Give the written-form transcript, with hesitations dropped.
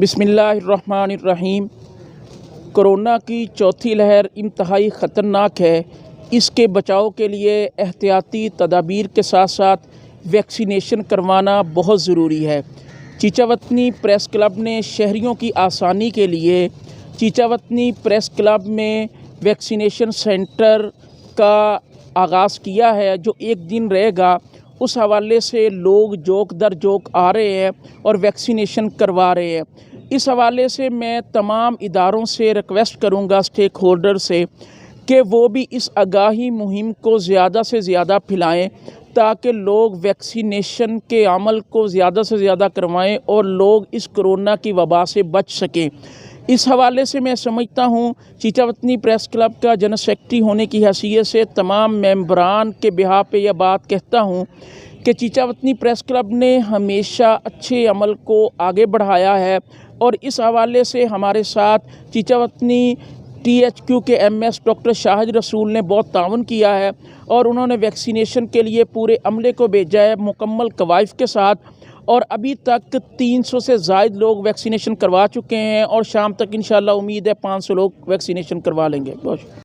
بسم اللہ الرحمن الرحیم۔ کورونا کی چوتھی لہر انتہائی خطرناک ہے۔ اس کے بچاؤ کے لیے احتیاطی تدابیر کے ساتھ ساتھ ویکسینیشن کروانا بہت ضروری ہے۔ چیچہ وطنی پریس کلب نے شہریوں کی آسانی کے لیے چیچہ وطنی پریس کلب میں ویکسینیشن سینٹر کا آغاز کیا ہے، جو ایک دن رہے گا۔ اس حوالے سے لوگ جوک در جوک آ رہے ہیں اور ویکسینیشن کروا رہے ہیں۔ اس حوالے سے میں تمام اداروں سے ریکویسٹ کروں گا، اسٹیک ہولڈر سے، کہ وہ بھی اس آگاہی مہم کو زیادہ سے زیادہ پھیلائیں تاکہ لوگ ویکسینیشن کے عمل کو زیادہ سے زیادہ کروائیں اور لوگ اس کورونا کی وبا سے بچ سکیں۔ اس حوالے سے میں سمجھتا ہوں چیچہ وطنی پریس کلب کا جنرل سیکرٹری ہونے کی حیثیت سے تمام ممبران کے بہاف پہ یہ بات کہتا ہوں کہ چیچہ وطنی پریس کلب نے ہمیشہ اچھے عمل کو آگے بڑھایا ہے، اور اس حوالے سے ہمارے ساتھ چیچہ وطنی THQ کے MS ڈاکٹر شاہد رسول نے بہت تعاون کیا ہے، اور انہوں نے ویکسینیشن کے لیے پورے عملے کو بھیجا ہے مکمل کوائف کے ساتھ، اور ابھی تک 300 سے زائد لوگ ویکسینیشن کروا چکے ہیں، اور شام تک انشاءاللہ امید ہے 500 لوگ ویکسینیشن کروا لیں گے۔ بہت